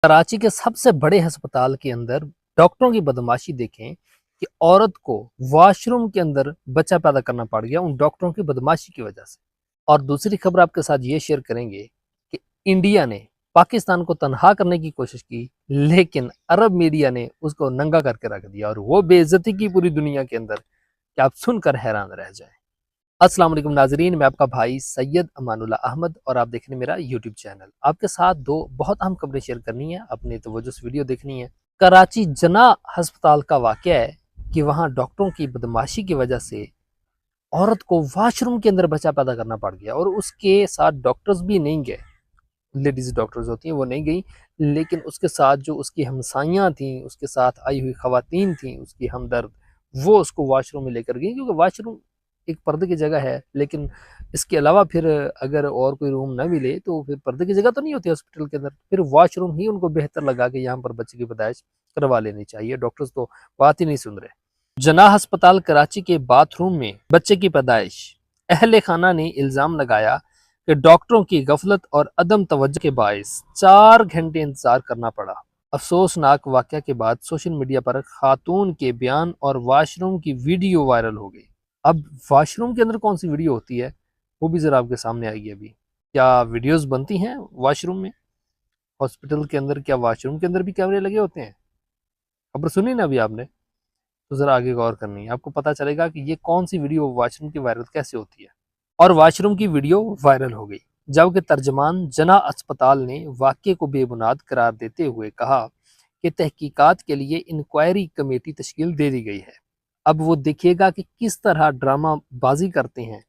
कराची के सबसे बड़े अस्पताल के अंदर डॉक्टरों की बदमाशी देखें कि औरत को वॉशरूम के अंदर बच्चा पैदा करना पड़ गया उन डॉक्टरों की बदमाशी की वजह से। और दूसरी खबर आपके साथ ये शेयर करेंगे कि इंडिया ने पाकिस्तान को तनहा करने की कोशिश की, लेकिन अरब मीडिया ने उसको नंगा करके रख दिया और वो बेइज्जती की पूरी दुनिया के अंदर कि आप सुनकर हैरान रह जाएं। अस्सलाम वालेकुम नाजरीन, मैं आपका भाई सैयद अमानुल्लाह अहमद और आप देख रहे हैं मेरा यूट्यूब चैनल। आपके साथ दो बहुत अहम खबरें शेयर करनी है, अपने तवज्जो से वीडियो देखनी है। कराची जना अस्पताल का वाकया है कि वहाँ डॉक्टरों की बदमाशी की वजह से औरत को वॉशरूम के अंदर बच्चा पैदा करना पड़ गया और उसके साथ डॉक्टर्स भी नहीं गए। लेडीज डॉक्टर्स होती हैं वो नहीं गई, लेकिन उसके साथ जो उसकी हमसाइयाँ थी, उसके साथ आई हुई खवातीन थी, उसकी हमदर्द, वो उसको वॉशरूम में लेकर गई। क्योंकि वॉशरूम एक पर्दे की जगह है, लेकिन इसके अलावा फिर अगर और कोई रूम ना मिले तो फिर पर्दे की जगह तो नहीं होती हॉस्पिटल के अंदर, फिर वॉशरूम ही उनको बेहतर लगा कि यहाँ पर बच्चे की पैदाइश करवा लेनी चाहिए। डॉक्टर्स तो बात ही नहीं सुन रहे। जनाह अस्पताल कराची के बाथरूम में बच्चे की पैदाइश, अहले खाना ने इल्जाम लगाया कि डॉक्टरों की गफलत और अदम तवज्जो के बायस 4 घंटे इंतजार करना पड़ा। अफसोसनाक वाकया के बाद सोशल मीडिया पर खातून के बयान और वॉशरूम की वीडियो वायरल हो गई। अब वॉशरूम के अंदर कौन सी वीडियो होती है वो भी ज़रा आपके सामने आएगी। अभी क्या वीडियोस बनती हैं वॉशरूम में? हॉस्पिटल के अंदर क्या वॉशरूम के अंदर भी कैमरे लगे होते हैं? खबर सुनी ना अभी आपने, तो ज़रा आगे गौर करनी है, आपको पता चलेगा कि ये कौन सी वीडियो वॉशरूम की वायरल कैसे होती है। और वॉशरूम की वीडियो वायरल हो गई जबकि तर्जमान जना अस्पताल ने वाक़े को बेबुनाद करार देते हुए कहा कि तहकीकात के लिए इंक्वायरी कमेटी तश्कील दे दी गई है। अब वो देखिएगा कि किस तरह ड्रामा बाजी करते हैं,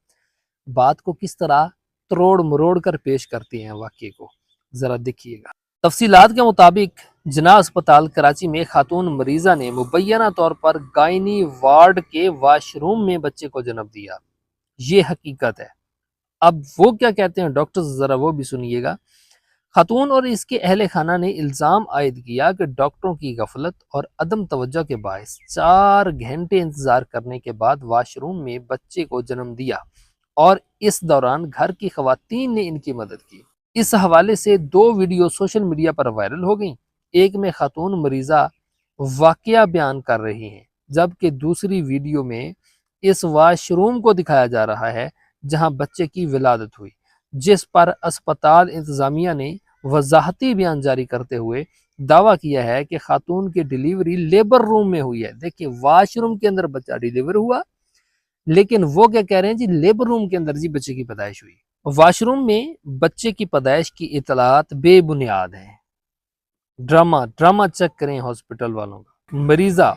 बात को किस तरह तरोड़ मरोड़ कर पेश करते हैं वाक़े को, ज़रा देखिएगा। तफसीलात के मुताबिक जना अस्पताल कराची में खातून मरीज़ा ने मुबैना तौर पर गायनी वार्ड के वाशरूम में बच्चे को जन्म दिया। ये हकीकत है। अब वो क्या कहते हैं डॉक्टर्स, ज़रा वो भी सुनिएगा। खातून और इसके अहले खाना ने इल्ज़ाम आयद किया कि डॉक्टरों की गफलत और अदम तवज्जो के बायस 4 घंटे इंतज़ार करने के बाद वाशरूम में बच्चे को जन्म दिया और इस दौरान घर की खवातीन ने इनकी मदद की। इस हवाले से 2 वीडियो सोशल मीडिया पर वायरल हो गई। एक में खातून मरीज़ा वाकया बयान कर रही हैं, जबकि दूसरी वीडियो में इस वाशरूम को दिखाया जा रहा है जहां बच्चे की विलादत हुई, जिस पर अस्पताल इंतजामिया ने वजाहती बयान जारी करते हुए दावा किया है कि खातून की डिलीवरी लेबर रूम में हुई है। देखिए, वाशरूम के अंदर बच्चा डिलीवर हुआ, लेकिन वो क्या कह रहे हैं जी, लेबर रूम के अंदर जी बच्चे की पैदाइश हुई। वॉशरूम में बच्चे की पैदाइश की इतलात बेबुनियाद हैं। ड्रामा ड्रामा चेक करें हॉस्पिटल वालों का। मरीजा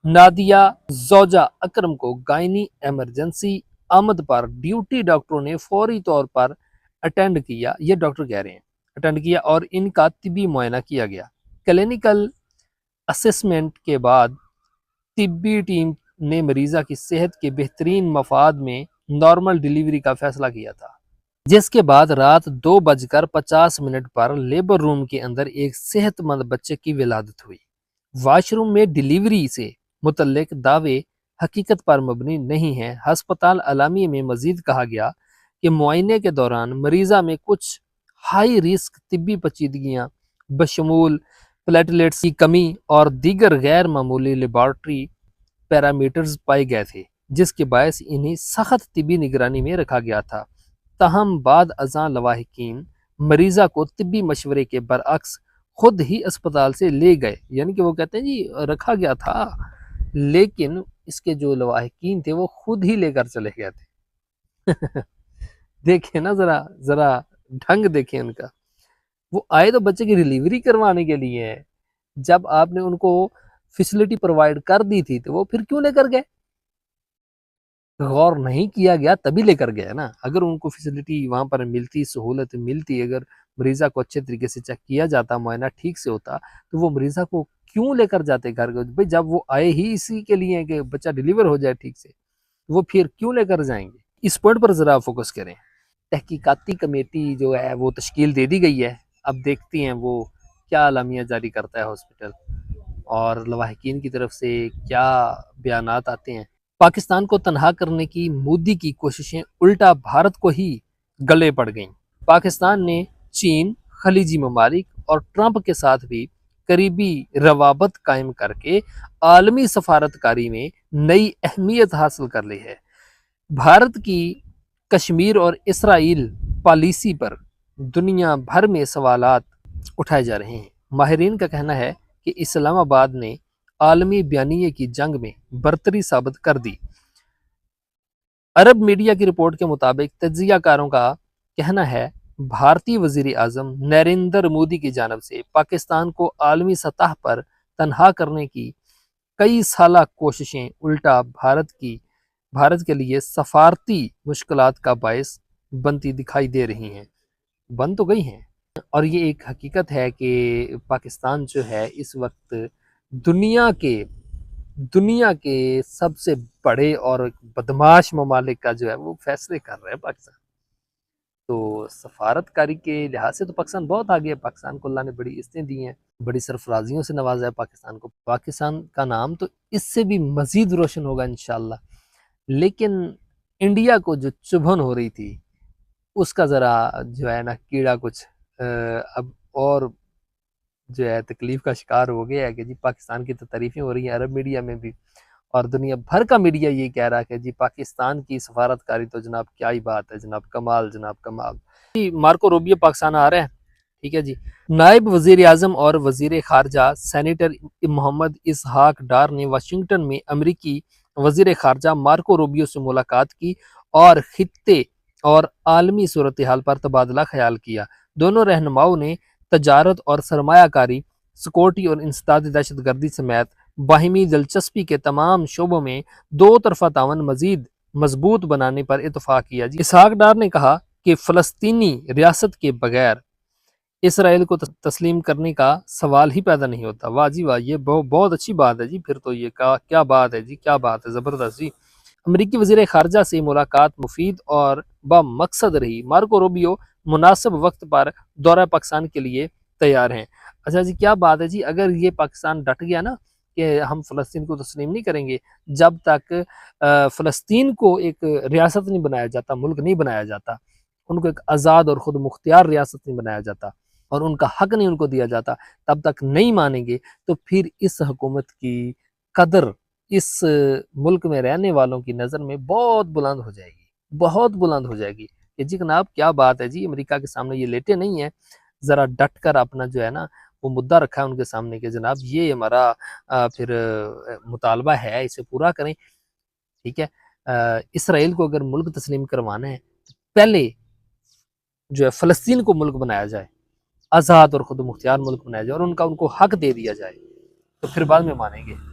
नादिया जोजा अकरम को गायनी इमरजेंसी आमद पर ड्यूटी डॉक्टरों ने फौरी तौर पर अटेंड किया, ये डॉक्टर कह रहे हैं, अटेंड किया और इनका तिब्बी मुआयना किया गया। क्लिनिकल असेसमेंट के बाद तिब्बी टीम ने मरीजा की सेहत के बेहतरीन मफाद में नॉर्मल डिलीवरी का फैसला किया था, जिसके बाद रात 2:50 पर लेबर रूम के अंदर एक सेहतमंद बच्चे की विलादत हुई। वॉशरूम में डिलीवरी से मुतल्लिक दावे हकीकत पर मबनी नहीं है। हस्पताल अलामी में मजीद कहा गया कि मुआयने के दौरान मरीजा में कुछ हाई रिस्क तिब्बी पेचीदगियाँ बशमूल प्लेटलेट्स की कमी और दीगर गैर मामूली लेबॉर्ट्री पैरामीटर्स पाए गए थे, जिसके बायस इन्हें सख्त तिब्बी निगरानी में रखा गया था। तहम बाद अज़ां लवाहिकीन मरीजा को तिब्बी मशवरे के बरअक्स खुद ही अस्पताल से ले गए। यानी कि वो कहते हैं जी रखा गया था, लेकिन इसके जो लवाहिकीन थे वो खुद ही लेकर चले गए थे। देखिए ना, जरा जरा ढंग देखें उनका। वो आए तो बच्चे की डिलीवरी करवाने के लिए है। जब आपने उनको फैसिलिटी प्रोवाइड कर दी थी तो वो फिर क्यों लेकर गए? गौर नहीं किया गया तभी लेकर गया ना। अगर उनको फैसिलिटी वहां पर मिलती, सहूलत मिलती, अगर मरीजा को अच्छे तरीके से चेक किया जाता, मुआयना ठीक से होता, तो वो मरीजा को क्यों लेकर जाते घर को? भाई जब वो आए ही इसी के लिए कि बच्चा डिलीवर हो जाए ठीक से, वो फिर क्यों लेकर जाएंगे? इस पॉइंट पर जरा फोकस करें। तहकीकाती कमेटी जो है वो तश्कील दे दी गई है। अब देखती हैं वो क्या अलामिया जारी करता है हॉस्पिटल और लवाहिकीन की तरफ से क्या बयानात आते हैं। पाकिस्तान को तनहा करने की मोदी की कोशिशें उल्टा भारत को ही गले पड़ गईं। पाकिस्तान ने चीन, खलीजी ममालिक اور ٹرمپ کے ساتھ بھی قریبی روابط قائم کر کے عالمی سفارتکاری میں نئی اہمیت حاصل کر لی ہے۔ بھارت کی کشمیر اور اسرائیل پالیسی پر دنیا بھر میں سوالات اٹھائے جا رہے ہیں۔ ماہرین کا کہنا ہے کہ اسلام آباد نے عالمی بیانیے کی جنگ میں برتری ثابت کر دی۔ عرب میڈیا کی رپورٹ کے مطابق تجزیہ کاروں کا کہنا ہے بھارتی وزیر اعظم نریندر مودی کی جانب سے پاکستان کو عالمی سطح پر تنہا کرنے کی کئی سالہ کوششیں الٹا بھارت کے لیے سفارتی مشکلات کا باعث بنتی دکھائی دے رہی ہیں، بن تو گئی ہیں۔ اور یہ ایک حقیقت ہے کہ پاکستان جو ہے اس وقت دنیا کے سب سے بڑے اور بدماش ممالک کا جو ہے وہ فیصلے کر رہے ہیں پاکستان۔ تو سفارتکاری کے لحاظ سے تو پاکستان بہت آگے ہے۔ پاکستان کو اللہ نے بڑی عزتیں دی ہیں، بڑی سرفرازیوں سے نوازا ہے پاکستان کو۔ پاکستان کا نام تو اس سے بھی مزید روشن ہوگا انشاءاللہ۔ لیکن انڈیا کو جو چبھن ہو رہی تھی اس کا ذرا جو ہے نا کیڑا کچھ اب اور جو ہے تکلیف کا شکار ہو گیا ہے کہ جی پاکستان کی تو تعریفیں ہو رہی ہیں عرب میڈیا میں بھی، اور دنیا بھر کا میڈیا یہ کہہ رہا ہے کہ جی پاکستان کی سفارتکاری تو جناب کیا ہی بات ہے، جناب کمال، جناب کمال۔ جی مارکو روبیو پاکستان آ رہے ہیں، ٹھیک ہے جی۔ نائب وزیر اعظم اور وزیر خارجہ سینیٹر محمد اسحاق ڈار نے واشنگٹن میں امریکی وزیر خارجہ مارکو روبیو سے ملاقات کی اور خطے اور عالمی صورتحال پر تبادلہ خیال کیا۔ دونوں رہنماؤں نے تجارت اور سرمایہ کاری، سیکورٹی اور انسداد دہشت گردی سمیت باہمی دلچسپی کے تمام شعبوں میں دو طرفہ تعاون مزید مضبوط بنانے پر اتفاق کیا۔ اسحاق ڈار نے کہا کہ فلسطینی ریاست کے بغیر اسرائیل کو تسلیم کرنے کا سوال ہی پیدا نہیں ہوتا۔ واہ جی واہ، یہ بہت اچھی بات ہے جی، پھر تو یہ کیا بات ہے جی، کیا بات ہے، زبردست جی۔ امریکی وزیر خارجہ سے ملاقات مفید اور بامقصد رہی۔ مارکو روبیو مناسب وقت پر دورہ پاکستان کے لیے تیار ہیں۔ اچھا جی، کیا بات ہے جی، اگر یہ پاکستان ڈٹ گیا نا کہ ہم فلسطین کو تسلیم نہیں کریں گے، جب تک فلسطین کو ایک ریاست نہیں بنایا جاتا، ملک نہیں بنایا جاتا، ان کو ایک آزاد اور خود مختار ریاست نہیں بنایا جاتا اور ان کا حق نہیں ان کو دیا جاتا، تب تک نہیں مانیں گے۔ تو پھر اس حکومت کی قدر اس ملک میں رہنے والوں کی نظر میں بہت بلند ہو جائے گی، بہت بلند ہو جائے گی کہ جی جناب کیا بات ہے جی، امریکہ کے سامنے یہ لیٹے نہیں ہیں، ذرا ڈٹ کر اپنا جو ہے نا وہ مدعا رکھا ہے ان کے سامنے کہ جناب یہ ہمارا پھر مطالبہ ہے، اسے پورا کریں، ٹھیک ہے۔ اسرائیل کو اگر ملک تسلیم کروانا ہے تو پہلے جو ہے فلسطین کو ملک بنایا جائے، آزاد اور خود مختار ملک بنایا جائے اور ان کو حق دے دیا جائے، تو پھر بعد میں مانیں گے۔